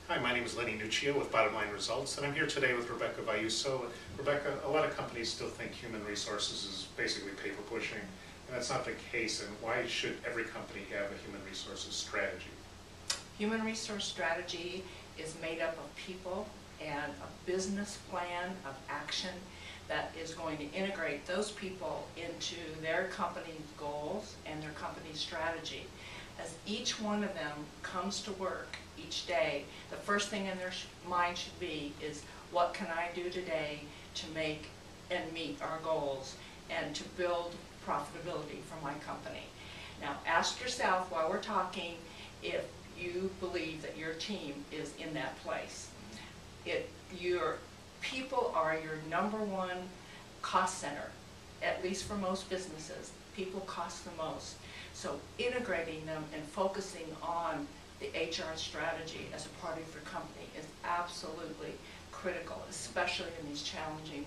Hi, my name is Lenny Nuccio with Bottom Line Results, and I'm here today with Rebecca Vayuso. Rebecca, a lot of companies still think human resources is basically paper pushing, and that's not the case. And why should every company have a human resources strategy? Human resource strategy is made up of people and a business plan of action that is going to integrate those people into their company's goals and their company's strategy. As each one of them comes to work each day, the first thing in their mind should be is, what can I do today to make and meet our goals and to build profitability for my company? Now ask yourself while we're talking if you believe that your team is in that place. Your people are your number one cost center, at least for most businesses. People cost the most. So integrating them and focusing on the HR strategy as a part of your company is absolutely critical, especially in these challenging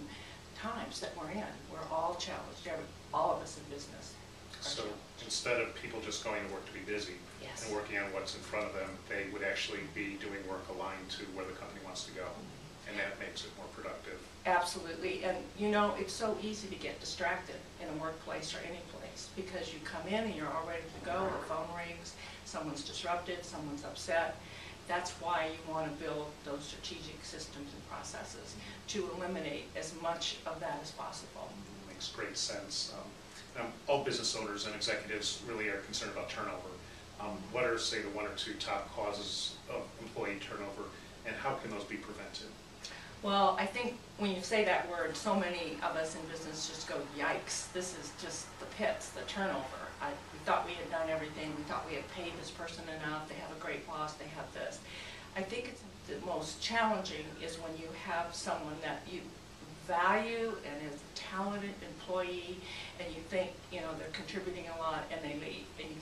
times that we're in. We're all challenged, all of us in business. So instead of people just going to work to be busy Yes. and working on what's in front of them, they would actually be doing work aligned to where the company wants to go, and that makes it more productive. Absolutely, and you know, it's so easy to get distracted in a workplace or any place because you come in and you're all ready to go, the phone rings, someone's disrupted, someone's upset. That's why you want to build those strategic systems and processes to eliminate as much of that as possible. Makes great sense. All business owners and executives really are concerned about turnover. What are, say, the one or two top causes of employee turnover, and how can those be prevented? Well, I think when you say that word, so many of us in business just go, yikes, this is just the pits, the turnover. We thought we had done everything, we thought we had paid this person enough, they have a great boss, they have this. I think it's the most challenging is when you have someone that you value and is a talented employee and you think, you know, they're contributing a lot and they leave and you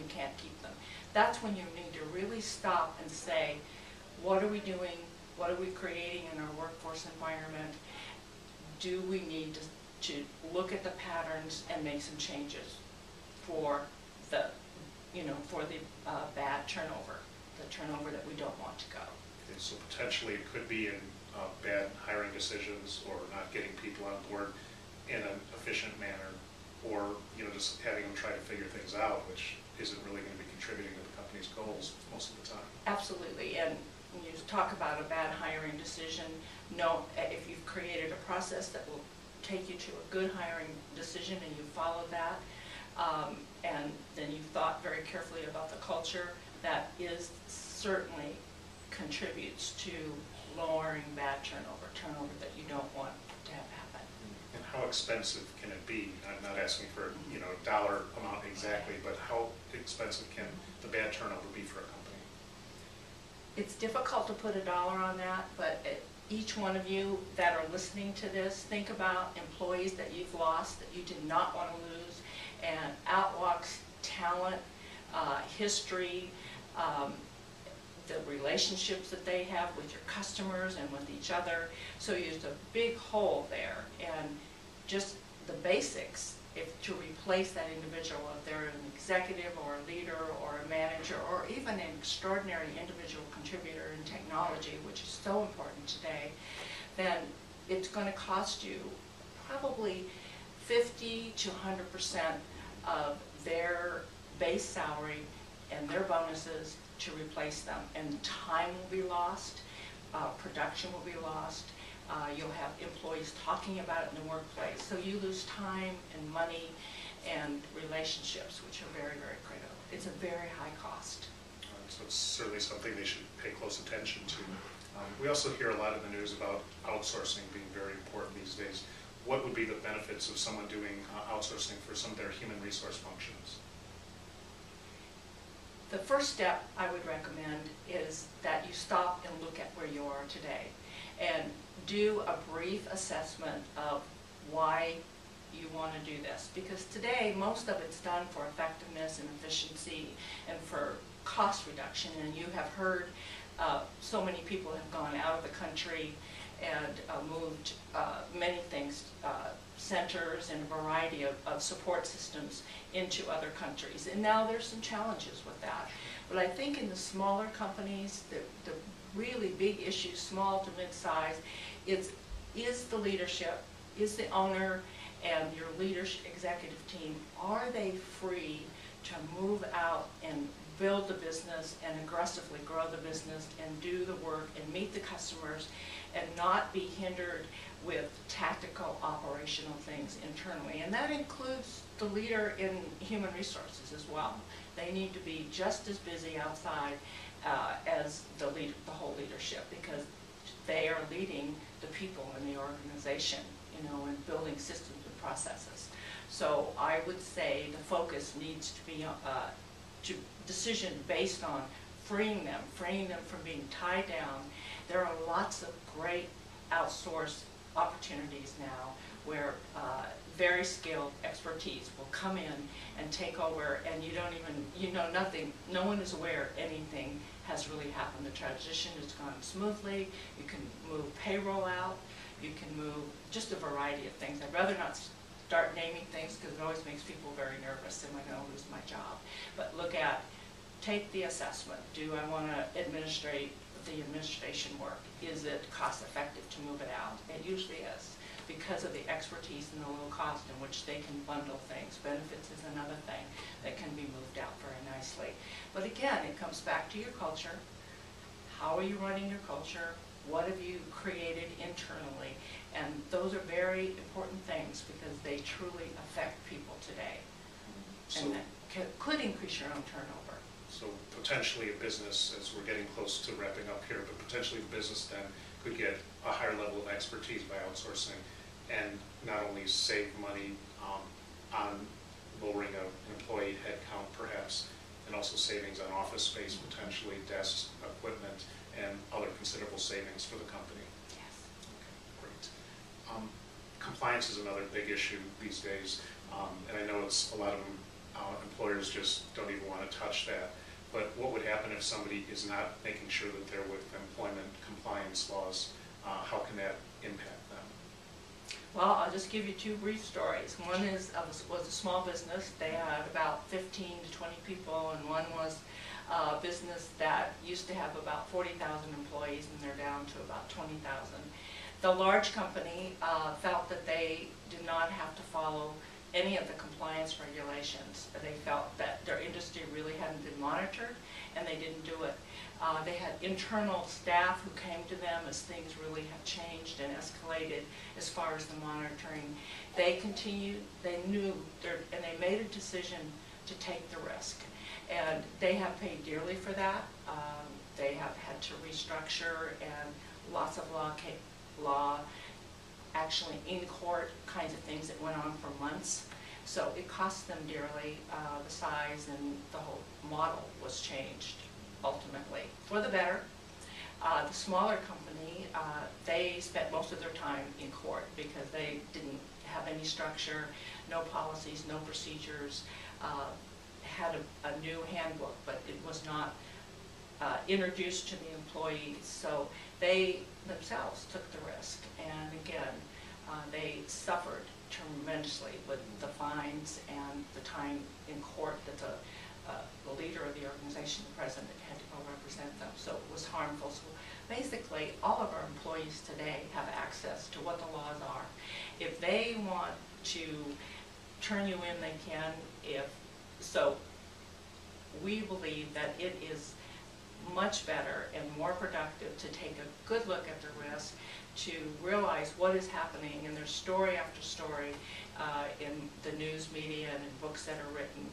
can't keep them. That's when you need to really stop and say, what are we doing? What are we creating in our workforce environment? Do we need to look at the patterns and make some changes for the, bad turnover, the turnover that we don't want to go? Okay, so potentially it could be in bad hiring decisions, or not getting people on board in an efficient manner, or just having them try to figure things out, which isn't really going to be contributing to the company's goals most of the time. Absolutely, and when you talk about a bad hiring decision, know if you've created a process that will take you to a good hiring decision and you follow that, and then you've thought very carefully about the culture, that is certainly contributes to lowering bad turnover that you don't want to have happen. And how expensive can it be? I'm not asking for dollar amount exactly, but how expensive can the bad turnover be for a company? It's difficult to put a dollar on that, but each one of you that are listening to this, think about employees that you've lost that you did not want to lose, and out walks talent, history, the relationships that they have with your customers and with each other. So there's a big hole there, and just the basics, to replace that individual, if they're an executive or a leader or a manager or even an extraordinary individual contributor in technology, which is so important today, then it's going to cost you probably 50 to 100% of their base salary and their bonuses to replace them. And time will be lost, production will be lost, you'll have employees talking about it in the workplace. So you lose time and money and relationships, which are very, very critical. It's a very high cost. So it's certainly something they should pay close attention to. We also hear a lot in the news about outsourcing being very important these days. What would be the benefits of someone doing outsourcing for some of their human resource functions? The first step I would recommend is that you stop and look at where you are today and do a brief assessment of why you want to do this. Because today most of it's done for effectiveness and efficiency and for cost reduction, and you have heard so many people have gone out of the country and moved many things, centers and a variety of support systems into other countries. And now there's some challenges with that. But I think in the smaller companies, the really big issue, small to mid-size, is the leadership, is the owner and your leadership executive team, are they free to move out and build the business and aggressively grow the business and do the work and meet the customers and not be hindered with tactical operational things internally. And that includes the leader in human resources as well. They need to be just as busy outside as the whole leadership, because they are leading the people in the organization, you know, and building systems and processes. So I would say the focus needs to be decision based on freeing them from being tied down. There are lots of great outsourced opportunities now where very skilled expertise will come in and take over, and you know nothing, no one is aware anything has really happened. The transition has gone smoothly. You can move payroll out, you can move just a variety of things. I'd rather not start naming things because it always makes people very nervous. Am I going to lose my job? But take the assessment. Do I want to administrate the administration work? Is it cost effective to move it out? It usually is, because of the expertise and the low cost in which they can bundle things. Benefits is another thing that can be moved out very nicely. But again, it comes back to your culture. How are you running your culture? What have you created internally? And those are very important things because they truly affect people today. So, and that could increase your own turnover. So potentially a business, as we're getting close to wrapping up here, but potentially the business then could get a higher level of expertise by outsourcing and not only save money on lowering an employee headcount perhaps, and also savings on office space, potentially desks, equipment, and other considerable savings for the company. Yes. Okay, great. Compliance is another big issue these days, and I know it's a lot of them, employers just don't even want to touch that. But what would happen if somebody is not making sure that they're with employment compliance laws? How can that impact them? Well, I'll just give you two brief stories. One was a small business. They had about 15 to 20 people, and one was a business that used to have about 40,000 employees, and they're down to about 20,000. The large company felt that they did not have to follow any of the compliance regulations. They felt that their industry really hadn't been monitored, and they didn't do it. They had internal staff who came to them as things really have changed and escalated as far as the monitoring. They continued, they knew, and they made a decision to take the risk. And they have paid dearly for that. They have had to restructure, and lots of law actually in court kinds of things that went on for months. So it cost them dearly. The size and the whole model was changed ultimately for the better. The smaller company, they spent most of their time in court because they didn't have any structure, no policies, no procedures, had a new handbook, but it was not introduced to the employees. So they themselves took the risk, and again, they suffered tremendously with the fines and the time in court that the leader of the organization, the president, had to go represent them. So it was harmful. So basically, all of our employees today have access to what the laws are. If they want to turn you in, they can. So we believe that it is much better and more productive to take a good look at the risk, to realize what is happening, and there's story after story in the news media and in books that are written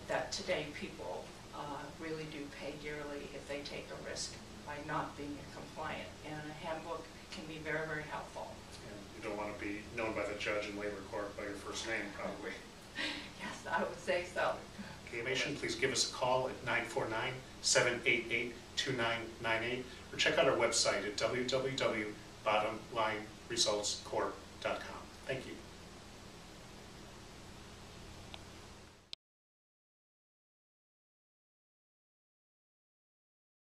that today people really do pay dearly if they take a risk by not being compliant. And a handbook can be very, very helpful. And you don't want to be known by the judge in labor court by your first name, probably. Yes, I would say so. KMation, please give us a call at 949-788-2998, or check out our website at www.bottomlineresultscorp.com. Thank you.